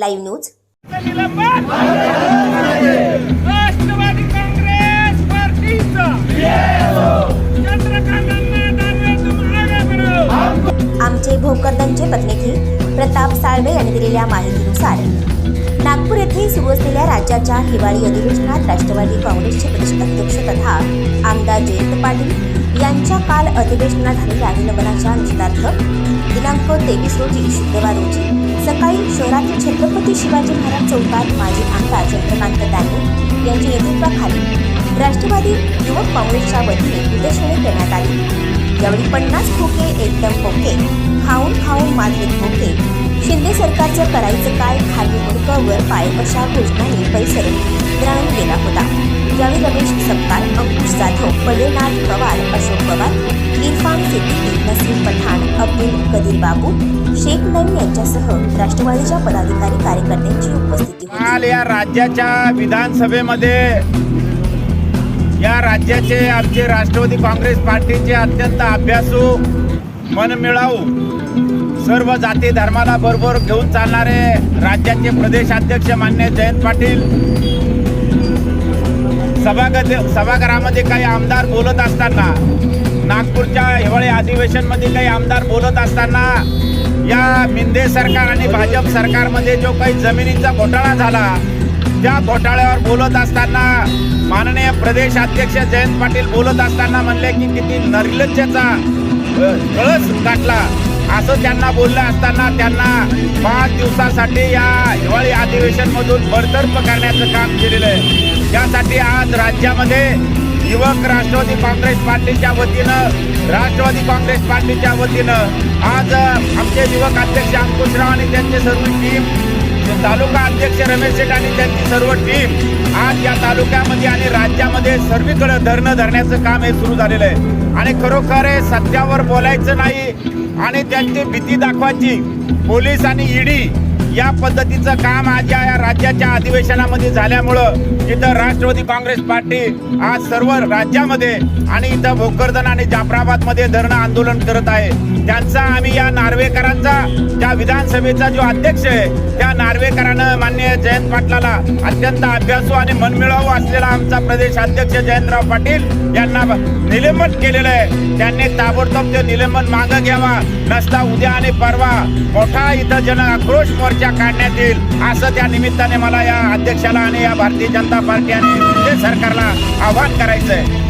Live news. Rashtrawadi Congress पार्टीचा चंद्रकांतांना दानवे तुम आगे बढ़ो। आमचे भोकरदनचे प्रतिनिधी प्रताप साळवे यांनी दिलेल्या माहितीनुसार नागपूर येथे सुरू असलेल्या राज्याच्या हिवाळी अधिवेशनात राष्ट्रवादी काँग्रेसचे प्रदेशाध्यक्ष तथा आमदार जयंत पाटील यांच्या काल अधिवेशनात झालेल्या निलंबनाच्या निषेधार्थ दिनांक 23 रोजी शुक्रवार रोजी सकाळी शहरातील छत्रपती शिवाजी महाराज चौकात माजी आमदार चंद्रकांत दानवे यांच्या नेतृत्वाखाली राष्ट्रवादी युवक काँग्रेसच्या वतीने निदर्शने करण्यात आली। यावेळी 50 खोके एकदम खोके खाऊन मारलेत खोके, शिंदे सरकारचं करायचं काय, खाली मुडकं वर पाय अशा घोषणांनी परिसर ग्रामीण केला होता। यावेळी रमेश सपकाळ, अंकुश जाधव, पडेनाथ पवार, अशोक पवार, इरफान सिद्दीकी, नसीम पठाण, अब्दुल कदीर बाबू, शेख नईम यांच्यासह राष्ट्रवादीच्या पदाधिकारी कार्यकर्त्यांची उपस्थिती होती। काल या राज्याच्या विधानसभेमध्ये या राज्याचे आमचे राष्ट्रवादी काँग्रेस पार्टीचे अत्यंत अभ्यासू, मनमिळाऊ, सर्व जाती धर्माला बरोबर घेऊन चालणारे राज्याचे प्रदेशाध्यक्ष मान्य जयंत पाटील सभागृहामध्ये काही आमदार बोलत असताना, नागपूरच्या हिवाळी अधिवेशनमध्ये काही आमदार बोलत असताना या शिंदे सरकार आणि भाजप सरकारमध्ये जो काही जमिनीचा घोटाळा झाला त्या घोटाळ्यावर बोलत असताना माननीय प्रदेशाध्यक्ष जयंत पाटील बोलत असताना म्हणले की किती निर्लज्जतेचा कळस गाठला असं त्यांना बोललं असताना त्यांना 5 दिवसासाठी या हिवाळी अधिवेशनमधून बडतर्फ करण्याचं काम केलेलं आहे। त्यासाठी आज राज्यामध्ये युवक राष्ट्रवादी काँग्रेस पार्टीच्या वतीनं आज आमचे युवक अध्यक्ष अंकुशराव आणि त्यांचे सर्व टीम, तालुका अध्यक्ष रमेश शेठ आणि त्यांची सर्व टीम आज या तालुक्यामध्ये आणि राज्यामध्ये सर्वीकडे धरणं धरण्याचं काम हे सुरू झालेलं आहे। आणि खरोखर हे सत्यावर बोलायचं नाही आणि त्यांची भीती दाखवायची, पोलीस आणि ईडी या पद्धतीचं काम आज या राज्याच्या अधिवेशनामध्ये झाल्यामुळं इथं राष्ट्रवादी काँग्रेस पार्टी आज सर्व राज्यामध्ये आणि इथं भोकरदन आणि जाफराबादमध्ये धरणं आंदोलन करत आहे। त्यांचा आम्ही या नार्वेकरांचा, ज्या विधानसभेचा जो अध्यक्ष आहे त्या नार्वेकरानं माननीय जयंत पाटलाला, अत्यंत अभ्यासू आणि मनमिळावू असलेला आमचा प्रदेश अध्यक्ष जयंतराव पाटील यांना निलंबन केलेलं आहे। त्यांनी ताबडतोब ते निलंबन मागं घ्यावा, नसता उद्या आणि परवा मोठा इथं जन आक्रोश मोर्चा काढण्यात येईल असं त्या निमित्ताने मला या अध्यक्षाला आणि या भारतीय जनता पार्टी आणि सरकारला आवाहन करायचं आहे।